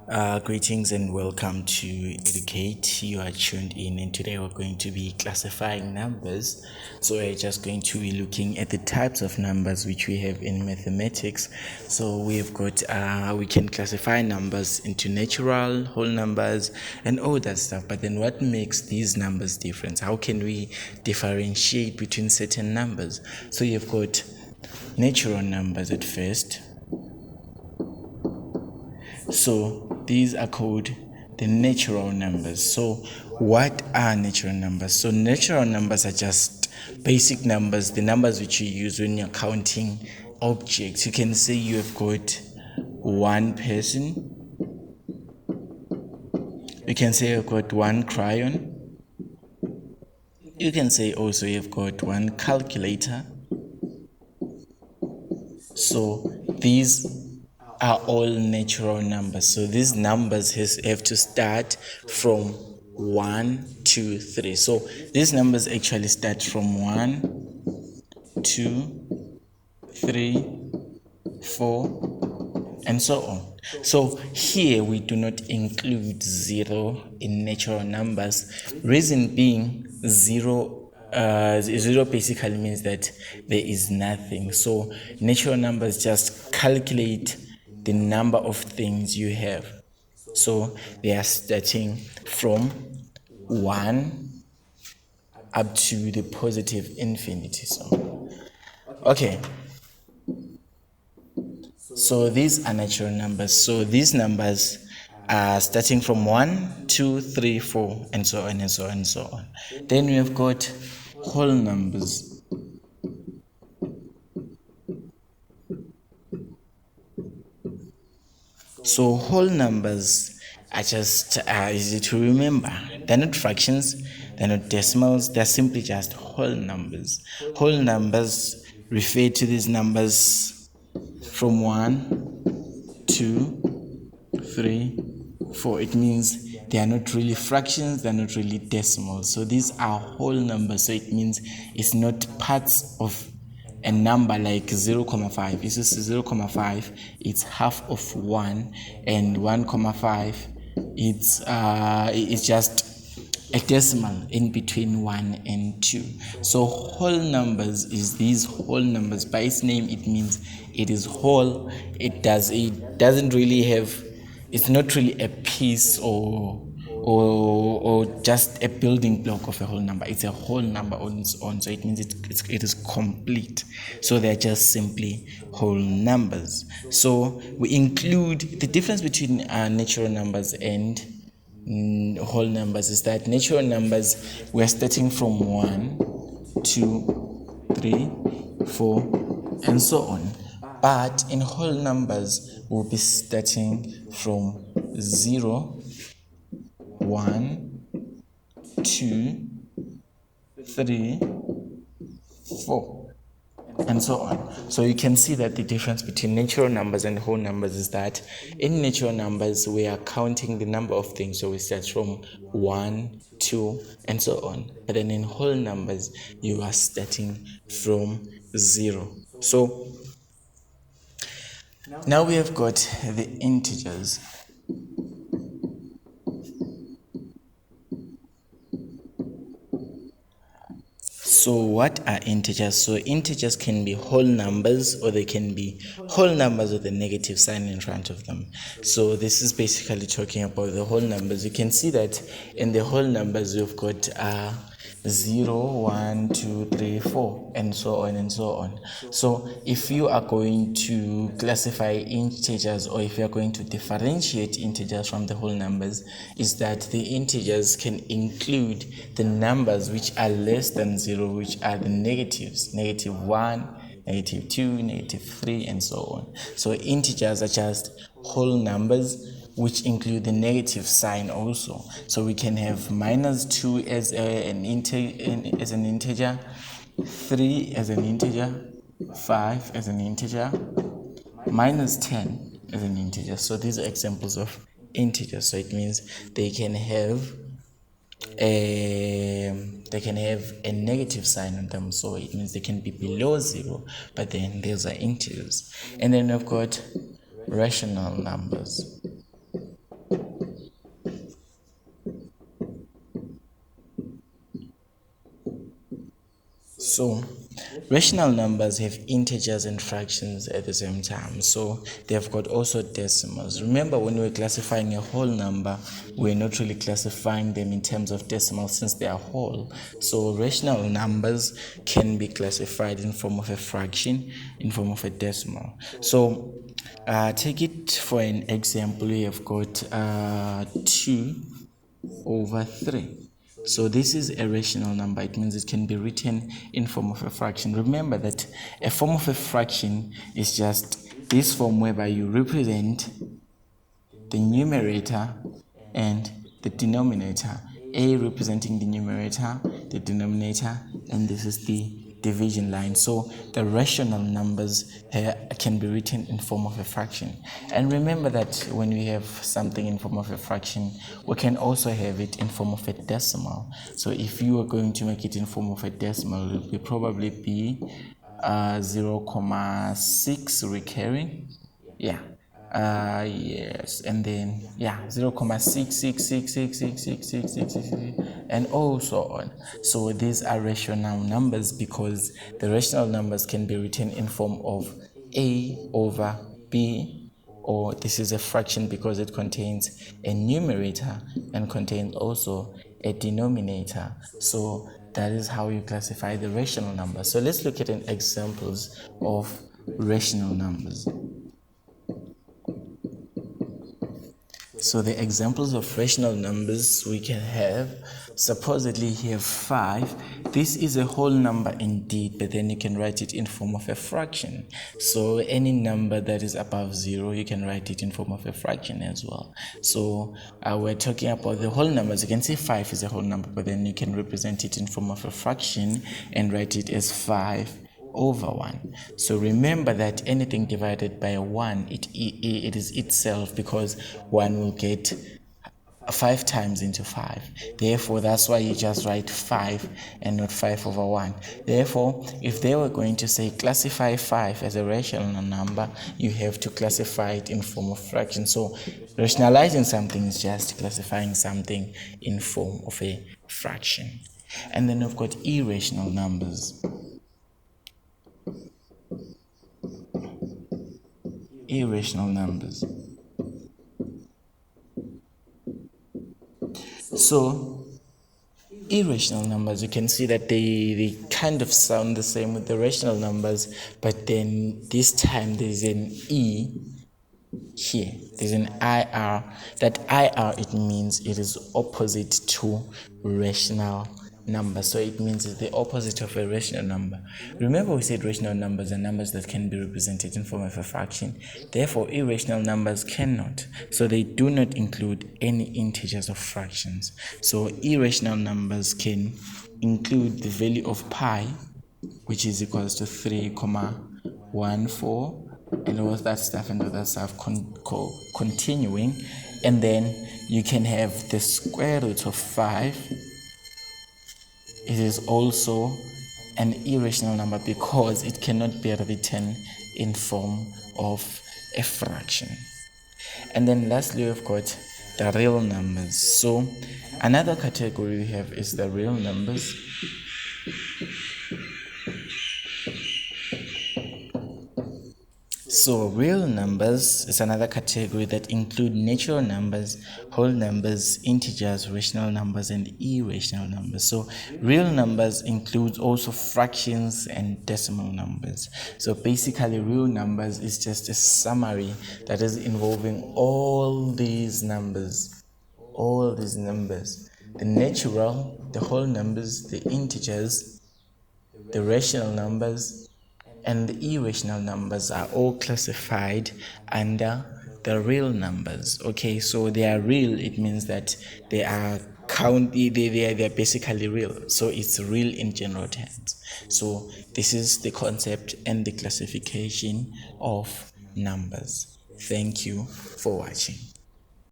Greetings and welcome to Edu-ca-te. You are tuned in, and today we're going to be classifying numbers. So we're just going to be looking at the types of numbers which we have in mathematics. So we've got we can classify numbers into natural, whole numbers, and all that stuff. But then what makes these numbers different? How can we differentiate between certain numbers? So you've got natural numbers at first. So these are called the natural numbers. So what are natural numbers? So natural numbers are just basic numbers, the numbers which you use when you're counting objects. You can say you have got one person. You can say you've got one crayon. You can say also you've got one calculator. So these are all natural numbers. So these numbers have to start from 1, 2, 3. So these numbers actually start from 1, 2, 3, 4, and so on. So here we do not include 0 in natural numbers. Reason being, 0 basically means that there is nothing. So natural numbers just calculate the number of things you have. So they are starting from 1 up to the positive infinity. So okay, so these are natural numbers. So these numbers are starting from 1, 2, 3, 4, and so on and so on and so on. Then we have got whole numbers. So whole numbers are just easy to remember. They're not fractions, they're not decimals, they're simply just whole numbers. Whole numbers refer to these numbers from 1, 2, 3, 4. It means they are not really fractions, they're not really decimals. So these are whole numbers. So it means it's not parts of a number like 0.5. This is 0.5, it's half of 1, and 1.5, it's just a decimal in between 1 and 2. So whole numbers is these whole numbers. By its name, it means it is whole. It doesn't really have, it's not really a piece or just a building block of a whole number. It's a whole number on its own. So it means it is complete. So they're just simply whole numbers. So we include the difference between natural numbers and whole numbers is that natural numbers, we're starting from 1, 2, 3, 4, and so on. But in whole numbers, we'll be starting from 0, 1, 2, 3, 4, and so on. So you can see that the difference between natural numbers and whole numbers is that in natural numbers we are counting the number of things, so we start from 1, 2, and so on. But then in whole numbers you are starting from 0. So now we have got the integers. So what are integers? So integers can be whole numbers, or they can be whole numbers with a negative sign in front of them. So this is basically talking about the whole numbers. You can see that in the whole numbers you've got 0, 1, 2, 3, 4, and so on and so on. So if you are going to classify integers, or if you are going to differentiate integers from the whole numbers, is that the integers can include the numbers which are less than 0, which are the negatives, -1, -2, -3, and so on. So integers are just whole numbers which include the negative sign also. So we can have -2 as an integer, 3 as an integer, 5 as an integer, -10 as an integer. So these are examples of integers. So it means they can have a negative sign on them. So it means they can be below 0, but then these are integers. And then we've got rational numbers. So, rational numbers have integers and fractions at the same time. So, they've got also decimals. Remember, when we're classifying a whole number, we're not really classifying them in terms of decimals since they are whole. So, rational numbers can be classified in form of a fraction, in form of a decimal. So, take it for an example. We have got 2/3. So this is a rational number. It means it can be written in form of a fraction. Remember that a form of a fraction is just this form whereby you represent the numerator and the denominator. A representing the numerator, the denominator, and this is the division line. So the rational numbers can be written in form of a fraction. And remember that when we have something in form of a fraction, we can also have it in form of a decimal. So if you are going to make it in form of a decimal, it will probably be 0.6 recurring. Yeah. Yes, and then 0.666666666 and also on. So these are rational numbers because the rational numbers can be written in form of a over b, or this is a fraction because it contains a numerator and contains also a denominator. So that is how you classify the rational numbers. So let's look at an examples of rational numbers. So the examples of rational numbers we can have, supposedly here 5. This is a whole number indeed, but then you can write it in form of a fraction. So any number that is above 0, you can write it in form of a fraction as well. So we're talking about the whole numbers. You can say 5 is a whole number, but then you can represent it in form of a fraction and write it as 5/1. So remember that anything divided by 1, it is itself, because 1 will get 5 times into 5. Therefore, that's why you just write 5 and not 5/1. Therefore, if they were going to say classify 5 as a rational number, you have to classify it in form of fraction. So rationalizing something is just classifying something in form of a fraction. And then we've got irrational numbers. Irrational numbers. So irrational numbers, you can see that they kind of sound the same with the rational numbers, but then this time there's an E here, there's an IR. That IR, it means it is opposite to rational number. So it means it's the opposite of a rational number. Remember, we said rational numbers are numbers that can be represented in form of a fraction. Therefore, irrational numbers cannot. So they do not include any integers or fractions. So irrational numbers can include the value of pi, which is equals to 3,14, and all that stuff and all that stuff continuing. And then you can have the square root of 5. It is also an irrational number because it cannot be written in form of a fraction. And then lastly, we've got the real numbers. So another category we have is the real numbers. So real numbers is another category that include natural numbers, whole numbers, integers, rational numbers, and irrational numbers. So real numbers include also fractions and decimal numbers. So basically real numbers is just a summary that is involving all these numbers. The natural, the whole numbers, the integers, the rational numbers, and the irrational numbers are all classified under the real numbers. Okay, so they are real. It means that they are they're basically real. So it's real in general terms. So this is the concept and the classification of numbers. Thank you for watching.